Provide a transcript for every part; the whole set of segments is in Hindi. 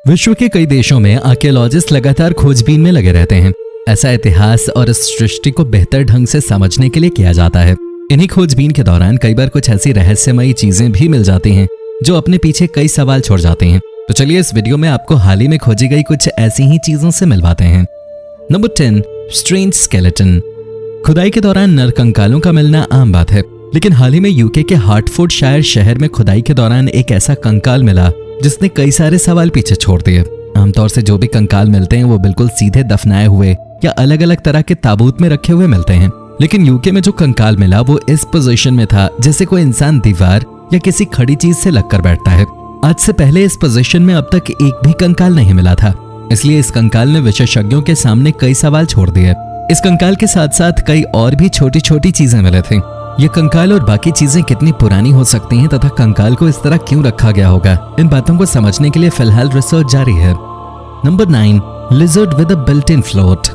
विश्व के कई देशों में आर्कियोलॉजिस्ट लगातार खोजबीन में लगे रहते हैं। ऐसा इतिहास और इस सृष्टि को बेहतर ढंग से समझने के लिए किया जाता है। इन्हीं खोजबीन के दौरान कई बार कुछ ऐसी रहस्यमयी चीजें भी मिल जाती हैं जो अपने पीछे कई सवाल छोड़ जाते हैं। तो चलिए इस वीडियो में आपको हाल ही में खोजी गई कुछ ऐसी ही चीजों से मिलवाते हैं। Number 10, strange skeleton. खुदाई के दौरान नरकंकालों का मिलना आम बात है, लेकिन हाल ही में यूके के हार्टफोर्डशायर शहर में खुदाई के दौरान एक ऐसा कंकाल मिला जिसने कई सारे सवाल पीछे छोड़ दिए। आमतौर से जो भी कंकाल मिलते हैं वो बिल्कुल सीधे दफनाए हुए या अलग अलग तरह के ताबूत में रखे हुए मिलते हैं, लेकिन यूके में जो कंकाल मिला वो इस पोजीशन में था जैसे कोई इंसान दीवार या किसी खड़ी चीज से लगकर बैठता है। आज से पहले इस पोजीशन में अब तक एक भी कंकाल नहीं मिला था, इसलिए इस कंकाल ने विशेषज्ञों के सामने कई सवाल छोड़ दिए। इस कंकाल के साथ साथ कई और भी छोटी छोटी चीजें मिले थे। ये कंकाल और बाकी चीजें कितनी पुरानी हो सकती हैं तथा कंकाल को इस तरह क्यों रखा गया होगा, इन बातों को समझने के लिए फिलहाल रिसर्च जारी है। Number 9, lizard with a built in float.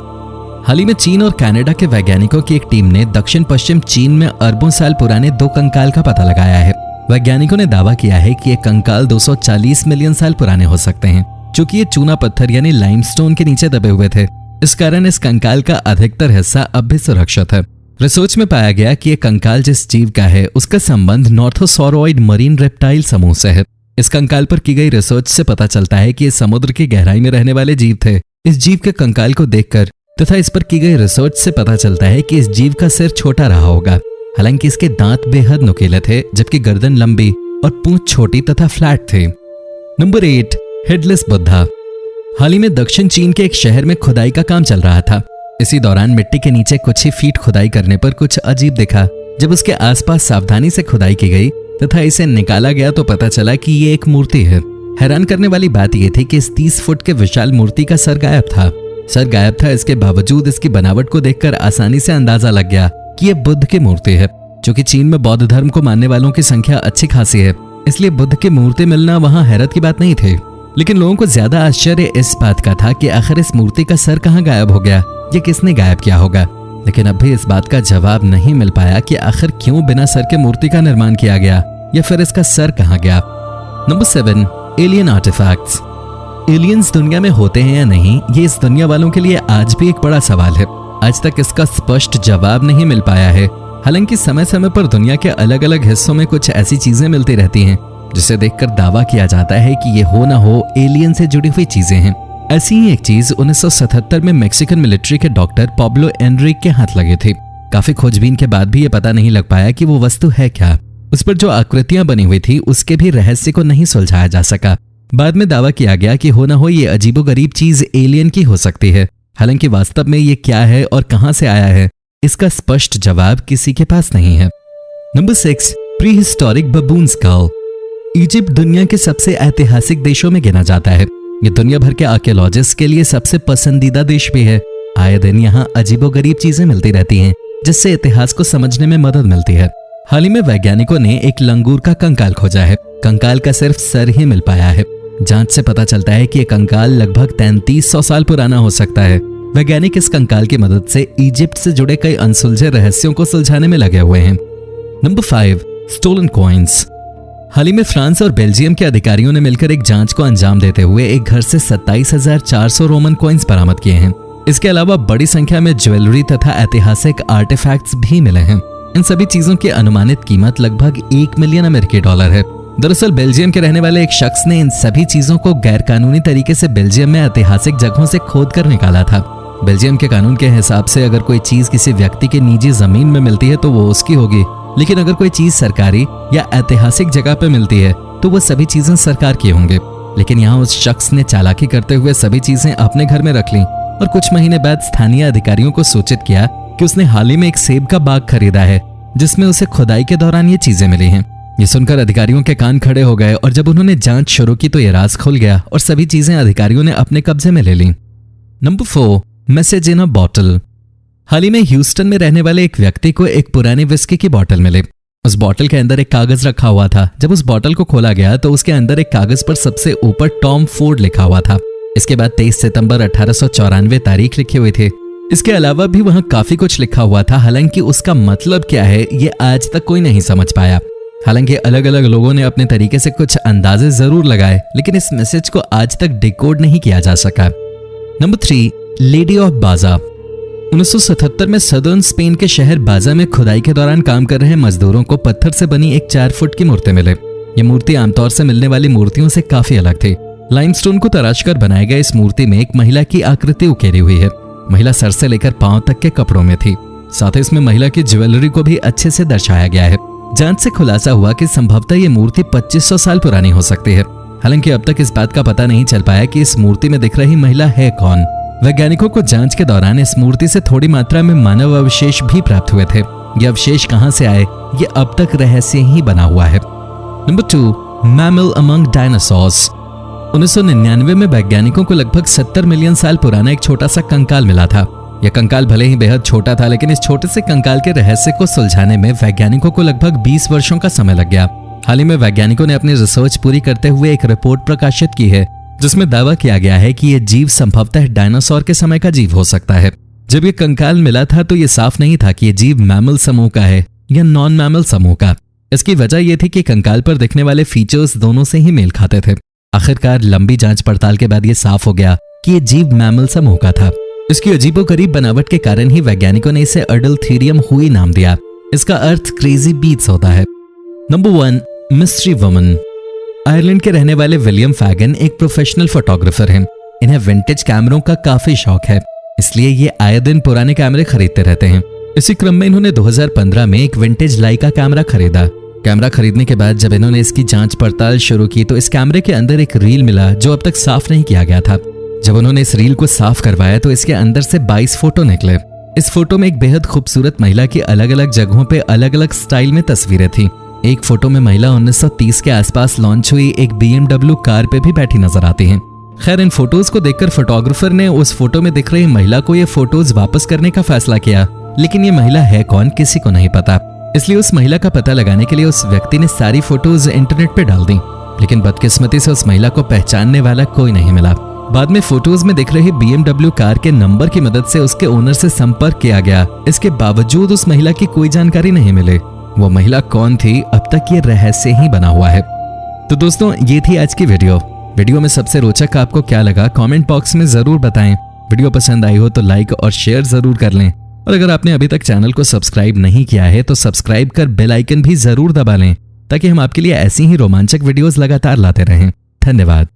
हाल ही में चीन और कनाडा के वैज्ञानिकों की एक टीम ने दक्षिण पश्चिम चीन में अरबों साल पुराने 2 कंकाल का पता लगाया है। वैज्ञानिकों ने दावा किया है कि ये कंकाल 240 मिलियन साल पुराने हो सकते हैं, क्योंकि ये चूना पत्थर यानी लाइमस्टोन के नीचे दबे हुए थे। इस कारण इस कंकाल का अधिकतर हिस्सा अब भी सुरक्षित है। रिसर्च में पाया गया कि ये कंकाल जिस जीव का है उसका संबंध नॉर्थोसॉरोइड मरीन रेप्टाइल समूह से है। इस कंकाल पर की गई रिसर्च से पता चलता है कि ये समुद्र की गहराई में रहने वाले जीव थे। इस जीव के कंकाल को देखकर तथा इस पर की गई रिसर्च से पता चलता है कि इस जीव का सिर छोटा रहा होगा, हालांकि इसके दांत बेहद नुकीले थे, जबकि गर्दन लंबी और पूंछ छोटी तथा फ्लैट थे। Number 8, headless Buddha. हाल ही में दक्षिण चीन के एक शहर में खुदाई का काम चल रहा था। इसी दौरान मिट्टी के नीचे कुछ ही फीट खुदाई करने पर कुछ अजीब दिखा। जब उसके आसपास सावधानी से खुदाई की गई तथा इसे निकाला गया तो पता चला कि ये एक मूर्ति है। हैरान करने वाली बात यह थी कि इस 30 फुट के विशाल मूर्ति का सर गायब था। सर गायब था, इसके बावजूद इसकी बनावट को देखकर आसानी से अंदाजा लग गया कि यह बुद्ध की मूर्ति है। क्योंकि चीन में बौद्ध धर्म को मानने वालों की संख्या अच्छी खासी है, इसलिए बुद्ध की मूर्ति मिलना वहां हैरत की बात नहीं थी। लेकिन लोगों को ज्यादा आश्चर्य इस बात का था कि आखिर इस मूर्ति का सर कहाँ गायब हो गया, ये किसने गायब किया होगा। लेकिन अब भी इस बात का जवाब नहीं मिल पाया कि आखिर क्यों बिना सर के मूर्ति का निर्माण किया गया या फिर इसका सर कहाँ गया। Number 7, alien artefacts. एलियंस दुनिया में होते हैं या नहीं, ये इस दुनिया वालों के लिए आज भी एक बड़ा सवाल है। आज तक इसका स्पष्ट जवाब नहीं मिल पाया है। हालांकि समय समय पर दुनिया के अलग अलग हिस्सों में कुछ ऐसी चीजें मिलती रहती हैं जिसे देखकर दावा किया जाता है कि ये हो ना हो एलियन से जुड़ी हुई चीजें हैं। ऐसी ही एक चीज 1977 में मेक्सिकन मिलिट्री के डॉक्टर पाब्लो एनरिक के हाथ लगे थे। काफी खोजबीन के बाद भी ये पता नहीं लग पाया कि वो वस्तु है क्या। उस पर जो आकृतियां बनी हुई थी उसके भी रहस्य को नहीं सुलझाया जा सका। बाद में दावा किया गया कि हो ना हो ये अजीबोगरीब चीज एलियन की हो सकती है। हालांकि वास्तव में ये क्या है और कहां से आया है, इसका स्पष्ट जवाब किसी के पास नहीं है। Number 6, prehistoric baboon skull. Egypt दुनिया के सबसे ऐतिहासिक देशों में गिना जाता है। ये दुनिया भर के आर्कियोलॉजिस्ट के लिए सबसे पसंदीदा देश भी है। आए दिन यहाँ अजीबोगरीब चीजें मिलती रहती हैं, जिससे इतिहास को समझने में मदद मिलती है। हाल ही में वैज्ञानिकों ने एक लंगूर का कंकाल खोजा है। कंकाल का सिर्फ सर ही मिल पाया है। जांच से पता चलता है कि यह कंकाल लगभग 3300 साल पुराना हो सकता है। वैज्ञानिक इस कंकाल की मदद से इजिप्ट से जुड़े कई अनसुलझे रहस्यों को सुलझाने में लगे हुए हैं। Number 5, stolen coins. हाल ही में फ्रांस और बेल्जियम के अधिकारियों ने मिलकर एक जांच को अंजाम देते हुए एक घर से 27,400 रोमन कॉइन्स बरामद किए हैं। इसके अलावा बड़ी संख्या में ज्वेलरी तथा ऐतिहासिक आर्टिफैक्ट्स भी मिले हैं। इन सभी चीजों की अनुमानित कीमत लगभग 1 मिलियन अमेरिकी डॉलर है। दरअसल बेल्जियम के रहने वाले एक शख्स ने इन सभी चीजों को गैरकानूनी तरीके से बेल्जियम में ऐतिहासिक जगहों से खोद कर निकाला था। बेल्जियम के कानून के हिसाब से अगर कोई चीज किसी व्यक्ति की निजी जमीन में मिलती है तो वो उसकी होगी, लेकिन अगर कोई चीज सरकारी या ऐतिहासिक जगह पे मिलती है तो वो सभी चीजें सरकार की होंगी। लेकिन यहाँ उस शख्स ने चालाकी करते हुए सभी चीजें अपने घर में रख ली और कुछ महीने बाद स्थानीय अधिकारियों को सूचित किया कि उसने हाल ही में एक सेब का बाग खरीदा है जिसमें उसे खुदाई के दौरान ये चीजें मिली हैं। ये सुनकर अधिकारियों के कान खड़े हो गए और जब उन्होंने जांच शुरू की तो ये राज खुल गया और सभी चीजें अधिकारियों ने अपने कब्जे में ले ली। Number 4, message in a bottle. हाल ही में ह्यूस्टन में रहने वाले एक व्यक्ति को एक पुरानी विस्की की बोतल मिली। उस बोतल के अंदर एक कागज रखा हुआ था। जब उस बोतल को खोला गया तो उसके अंदर एक कागज पर सबसे ऊपर टॉम फोर्ड लिखा हुआ था। इसके बाद 23 सितंबर 1894 तारीख लिखी हुई थी। इसके अलावा भी वहां काफी कुछ लिखा हुआ था, हालांकि उसका मतलब क्या है ये आज तक कोई नहीं समझ पाया। हालांकि अलग अलग लोगों ने अपने तरीके से कुछ अंदाजे जरूर लगाए, लेकिन इस मैसेज को आज तक डिकोड नहीं किया जा सका। नंबर 3, लेडी ऑफ बाजा। 1977 में सदर्न स्पेन के शहर बाजा में खुदाई के दौरान काम कर रहे मजदूरों को पत्थर से बनी एक 4 फुट की मूर्ति मिले। ये मूर्ति आमतौर से मिलने वाली मूर्तियों से काफी अलग थी। लाइमस्टोन को तराशकर बनाए गए इस मूर्ति में एक महिला की आकृति उकेरी हुई है। महिला सर से लेकर पांव तक के कपड़ों में थी। साथ ही इसमें महिला की ज्वेलरी को भी अच्छे से दर्शाया गया है। जांच से खुलासा हुआ कि संभवतः ये मूर्ति 2500 साल पुरानी हो सकती है। हालांकि अब तक इस बात का पता नहीं चल पाया कि इस मूर्ति में दिख रही महिला है कौन। वैज्ञानिकों को जांच के दौरान इस मूर्ति से थोड़ी मात्रा में मानव अवशेष भी प्राप्त हुए थे। ये अवशेष कहां से आए, ये अब तक रहस्य ही बना हुआ है। Number 2, mammal among dinosaurs. 1999 में वैज्ञानिकों को लगभग 70 मिलियन साल पुराना एक छोटा सा कंकाल मिला था। यह कंकाल भले ही बेहद छोटा था, लेकिन इस छोटे से कंकाल के रहस्य को सुलझाने में वैज्ञानिकों को लगभग 20 वर्षों का समय लग गया। हाल ही में वैज्ञानिकों ने अपनी रिसर्च पूरी करते हुए एक रिपोर्ट प्रकाशित की है, जिसमें दावा किया गया है कि यह जीव संभवतः डायनासोर के समय का जीव हो सकता है। जब ये कंकाल मिला था तो ये साफ नहीं था कि यह जीव मैमल समूह का है या नॉन मैमल समूह का। इसकी वजह यह थी कि कंकाल पर दिखने वाले फीचर्स दोनों से ही मेल खाते थे। आखिरकार लंबी जांच पड़ताल के बाद यह साफ हो गया कि यह जीव मैमल समूह का था। इसकी अजीबोगरीब बनावट के कारण ही वैज्ञानिकों ने इसे अडल्थेरियम हुई नाम दिया। इसका अर्थ क्रेजी बीट्स होता है। Number 1, mystery woman. आयरलैंड के रहने वाले विलियम फैगन एक प्रोफेशनल फोटोग्राफर हैं। इन्हें विंटेज कैमरों का काफी शौक है, इसलिए ये आए दिन पुराने कैमरे खरीदते रहते हैं। इसी क्रम में इन्होंने 2015 में एक विंटेज लाइका कैमरा खरीदा। कैमरा खरीदने के बाद जब इन्होंने इसकी जांच पड़ताल शुरू की तो इस कैमरे के अंदर एक रील मिला जो अब तक साफ नहीं किया गया था। जब उन्होंने इस रील को साफ करवाया तो इसके अंदर से 22 फोटो निकले। इस फोटो में एक बेहद खूबसूरत महिला की अलग अलग जगहों पे अलग अलग स्टाइल में तस्वीरें थी। एक फोटो में महिला 1930 के आसपास लॉन्च हुई एक BMW कार पे भी बैठी नजर आती हैं। खैर, इन फोटोज को देखकर फोटोग्राफर ने उस फोटो में दिख रही महिला को ये फोटोज वापस करने का फैसला किया, लेकिन ये महिला है कौन किसी को नहीं पता। इसलिए उस महिला का पता लगाने के लिए उस व्यक्ति ने सारी फोटोज इंटरनेट पे डाल दी, लेकिन बदकिस्मती से उस महिला को पहचानने वाला कोई नहीं मिला। बाद में फोटोज में दिख रही BMW कार के नंबर की मदद से उसके ओनर से संपर्क किया गया। इसके बावजूद उस महिला की कोई जानकारी नहीं मिली। वो महिला कौन थी, अब तक ये रहस्य ही बना हुआ है। तो दोस्तों, ये थी आज की वीडियो में सबसे रोचक आपको क्या लगा कमेंट बॉक्स में जरूर बताएं। वीडियो पसंद आई हो तो लाइक और शेयर जरूर कर लें, और अगर आपने अभी तक चैनल को सब्सक्राइब नहीं किया है तो सब्सक्राइब कर बेल आइकन भी जरूर दबा लें, ताकि हम आपके लिए ऐसी ही रोमांचक वीडियोस लगातार लाते रहें। धन्यवाद।